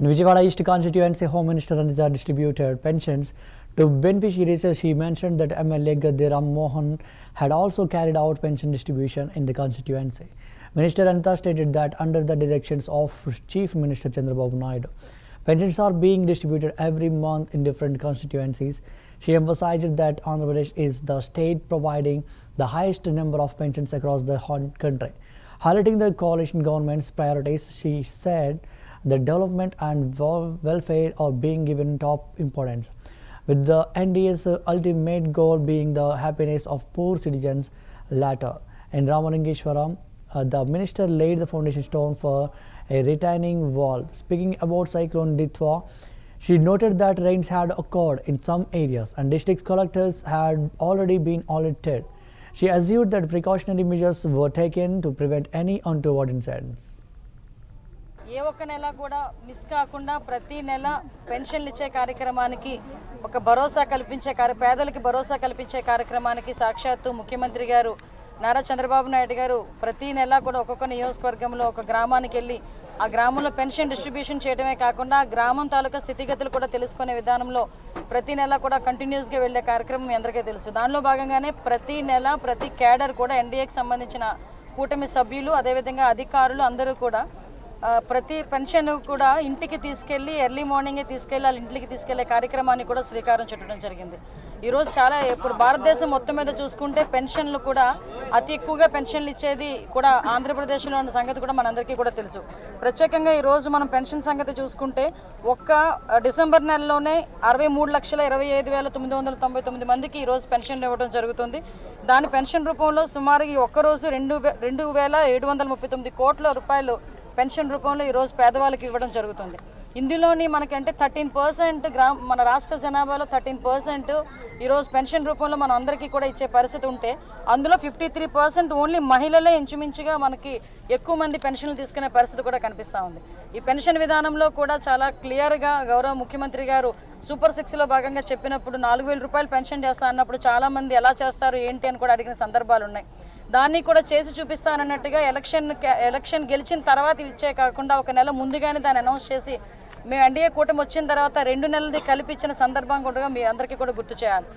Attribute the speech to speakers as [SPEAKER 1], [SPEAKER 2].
[SPEAKER 1] In Vijayawada East constituency, Home Minister Anita distributed pensions to beneficiaries. She mentioned that MLA Gadde Ram Mohan had also carried out pension distribution in the constituency. Minister Anita stated that under the directions of Chief Minister Chandrababu Naidu, pensions are being distributed every month in different constituencies. She emphasized that Andhra Pradesh is the state providing the highest number of pensions across the country. Highlighting the coalition government's priorities, she said that development and welfare are being given top importance, with the NDA's ultimate goal being the happiness of poor citizens. Later, in Ramalingeshwaram, the minister laid the foundation stone for a retaining wall. Speaking about Cyclone Ditwa, she noted that rains had occurred in some areas and district collectors had already been alerted. She assured that precautionary measures were taken to prevent any untoward incidents.
[SPEAKER 2] ఏ ఒక్క నెల కూడా miss కాకుండా ప్రతి నెల పెన్షన్లు ఇచ్చే కార్యక్రమానికి ఒక భరోసా కల్పించే పేదలకి భరోసా కల్పించే కార్యక్రమానికి సాక్షాత్తు ముఖ్యమంత్రి గారు నారా చంద్రబాబు నాయుడు గారు ప్రతి నెల కూడా ఒక్కొక్క నియోజకవర్గంలో ఒక గ్రామానికి వెళ్ళి ఆ గ్రామంలో పెన్షన్ డిస్ట్రిబ్యూషన్ చేయడమే కాకుండా గ్రామం తాలూకా స్థితిగతులు కూడా తెలుసుకునే విధానంలో ప్రతి నెల కూడా కంటిన్యూస్గా వెళ్ళే కార్యక్రమం మీ అందరికీ తెలుసు. దానిలో భాగంగానే ప్రతి నెల ప్రతి క్యాడర్ కూడా ఎన్డీఏకి సంబంధించిన కూటమి సభ్యులు అదేవిధంగా అధికారులు అందరూ కూడా ప్రతి పెన్షన్ కూడా ఇంటికి తీసుకెళ్ళి ఎర్లీ మార్నింగే తీసుకెళ్ళి వాళ్ళ ఇంటికి తీసుకెళ్లే కార్యక్రమాన్ని కూడా శ్రీకారం చుట్టడం జరిగింది. ఈరోజు చాలా ఇప్పుడు భారతదేశం మొత్తం మీద చూసుకుంటే పెన్షన్లు కూడా అతి ఎక్కువగా పెన్షన్లు ఇచ్చేది కూడా ఆంధ్రప్రదేశ్లో ఉన్న సంగతి కూడా మనందరికీ కూడా తెలుసు. ప్రత్యేకంగా ఈరోజు మనం పెన్షన్ సంగతి చూసుకుంటే ఒక్క డిసెంబర్ నెలలోనే 63,25,999 మందికి ఈరోజు పెన్షన్ ఇవ్వడం జరుగుతుంది. దాని పెన్షన్ రూపంలో సుమారు ఈ ఒక్కరోజు 2,739 కోట్ల రూపాయలు పెన్షన్ రూపంలో ఈరోజు పేదవాళ్ళకి ఇవ్వడం జరుగుతుంది. ఇందులోని మనకంటే 13% మన రాష్ట్ర జనాభాలో 13% ఈరోజు పెన్షన్ రూపంలో మనం అందరికీ కూడా ఇచ్చే పరిస్థితి ఉంటే అందులో 53% ఓన్లీ మహిళలే ఇంచుమించుగా మనకి ఎక్కువ మంది పెన్షన్లు తీసుకునే పరిస్థితి కూడా కనిపిస్తూ ఉంది. ఈ పెన్షన్ విధానంలో కూడా చాలా క్లియర్గా గౌరవ ముఖ్యమంత్రి గారు సూపర్ 6లో భాగంగా చెప్పినప్పుడు 4,000 రూపాయలు పెన్షన్ చేస్తా అన్నప్పుడు చాలామంది ఎలా చేస్తారు ఏంటి అని కూడా అడిగిన సందర్భాలు ఉన్నాయి. దాన్ని కూడా చేసి చూపిస్తానన్నట్టుగా ఎలక్షన్ గెలిచిన తర్వాత ఇచ్చే కాకుండా ఒక నెల ముందుగానే దాన్ని అనౌన్స్ చేసి మేము ఎన్డీఏ కూటమి వచ్చిన తర్వాత 2 నెలలది కలిపి ఇచ్చిన సందర్భం కూడా మీ అందరికీ కూడా గుర్తు చేయాలి.